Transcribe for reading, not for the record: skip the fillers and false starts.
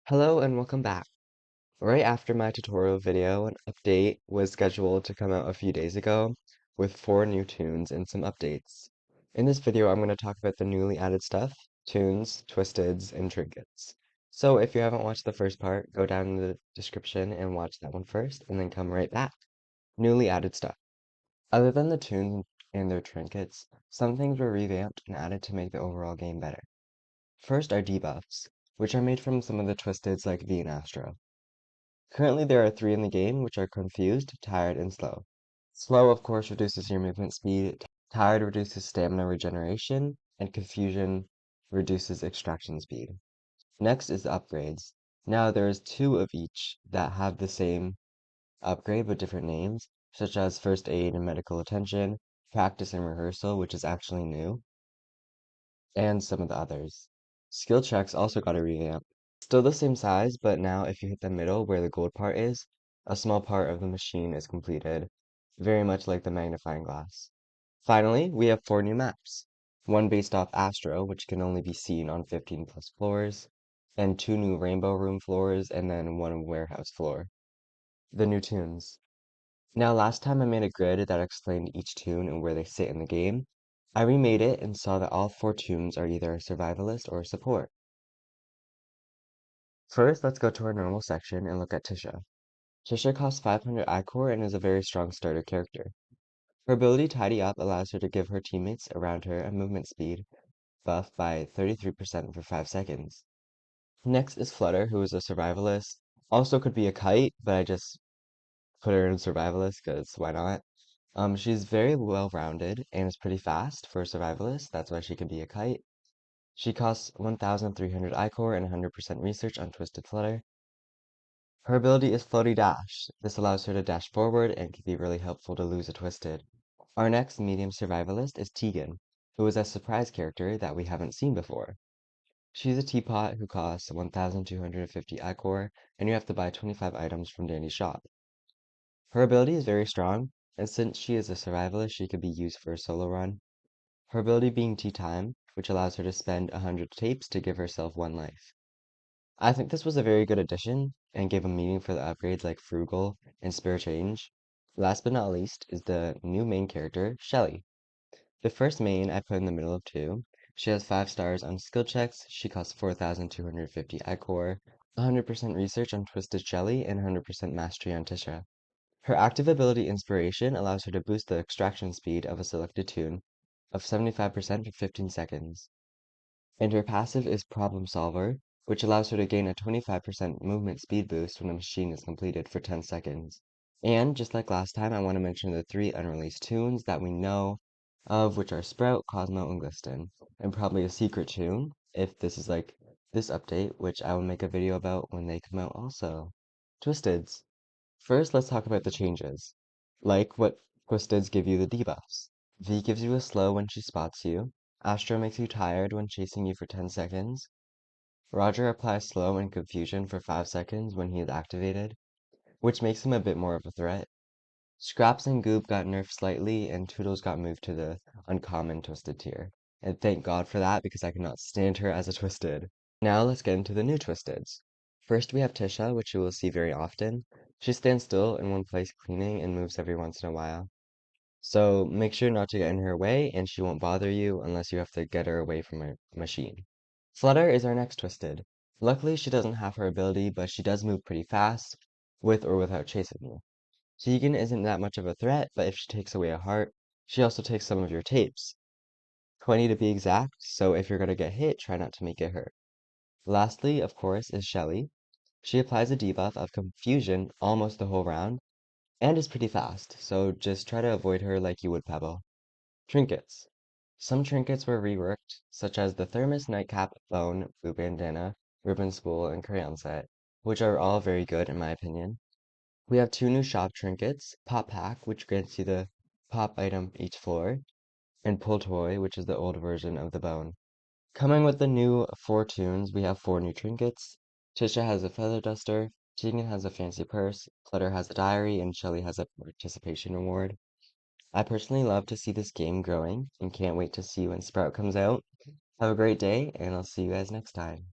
Hello and welcome back. Right after my tutorial video, an update was scheduled to come out a few days ago with 4 new tunes and some updates. In this video, I'm going to talk about the newly added stuff, tunes, twisteds, and trinkets. So if you haven't watched the first part, go down in the description and watch that one first, and then come right back. Newly added stuff. Other than the tunes and their trinkets, some things were revamped and added to make the overall game better. First are debuffs, which are made from some of the twisteds like V and Astro. Currently there are 3 in the game, which are Confused, Tired, and Slow. Slow, of course, reduces your movement speed, Tired reduces stamina regeneration, and Confusion reduces extraction speed. Next is the upgrades. Now there is 2 of each that have the same upgrade but different names, such as First Aid and Medical Attention, Practice and Rehearsal, which is actually new, and some of the others. Skill checks also got a revamp. Still the same size, but now if you hit the middle where the gold part is, a small part of the machine is completed, very much like the magnifying glass. Finally, we have 4 new maps. One based off Astro, which can only be seen on 15 plus floors, and 2 new Rainbow Room floors, and then 1 warehouse floor. The new tunes. Now last time I made a grid that explained each tune and where they sit in the game. I remade it and saw that all 4 tunes are either a survivalist or a support. First, let's go to our normal section and look at Tisha. Tisha costs 500 iCore and is a very strong starter character. Her ability Tidy Up allows her to give her teammates around her a movement speed buff by 33% for 5 seconds. Next is Flutter, who is a survivalist. Also could be a kite, but I just put her in survivalist because why not? She's very well-rounded and is pretty fast for a survivalist. That's why she could be a kite. She costs 1,300 iCore and 100% research on Twisted Flutter. Her ability is Floaty Dash. This allows her to dash forward and can be really helpful to lose a Twisted. Our next medium survivalist is Tegan, who is a surprise character that we haven't seen before. She's a teapot who costs 1,250 iCore, and you have to buy 25 items from Dandy's shop. Her ability is very strong, and since she is a survivalist, she could be used for a solo run. Her ability being Tea Time, which allows her to spend 100 tapes to give herself 1 life. I think this was a very good addition and gave a meaning for the upgrades like Frugal and Spare Change. Last but not least is the new main character, Shelly. The first main I put in the middle of 2. She has 5 stars on skill checks, she costs 4,250 iCore, 100% research on Twisted Shelly, and 100% mastery on Tisha. Her active ability Inspiration allows her to boost the extraction speed of a selected tune of 75% for 15 seconds. And her passive is Problem Solver, which allows her to gain a 25% movement speed boost when a machine is completed for 10 seconds. And just like last time, I want to mention the 3 unreleased tunes that we know of, which are Sprout, Cosmo, and Glisten, and probably a secret tune, if this is like this update, which I will make a video about when they come out also. Twisteds. First, let's talk about the changes. Like what Twisteds give you the debuffs. V gives you a slow when she spots you. Astro makes you tired when chasing you for 10 seconds. Roger applies slow and confusion for 5 seconds when he is activated, which makes him a bit more of a threat. Scraps and Goob got nerfed slightly, and Toodles got moved to the uncommon Twisted tier. And thank God for that, because I cannot stand her as a Twisted. Now let's get into the new Twisteds. First we have Tisha, which you will see very often. She stands still in one place cleaning and moves every once in a while. So make sure not to get in her way, and she won't bother you unless you have to get her away from her machine. Flutter is our next Twisted. Luckily she doesn't have her ability, but she does move pretty fast, with or without chasing you. Tegan isn't that much of a threat, but if she takes away a heart, she also takes some of your tapes. 20 to be exact, so if you're gonna get hit, try not to make it hurt. Lastly, of course, is Shelly. She applies a debuff of Confusion almost the whole round, and is pretty fast, so just try to avoid her like you would Pebble. Trinkets. Some trinkets were reworked, such as the Thermos Nightcap, Bone, Blue Bandana, Ribbon Spool, and Crayon Set, which are all very good in my opinion. We have 2 new shop trinkets, Pop Pack, which grants you the pop item each floor, and Pull Toy, which is the old version of the bone. Coming with the new 4 tunes, we have 4 new trinkets. Tisha has a feather duster, Tegan has a fancy purse, Flutter has a diary, and Shelly has a participation reward. I personally love to see this game growing, and can't wait to see when Sprout comes out. Have a great day, and I'll see you guys next time.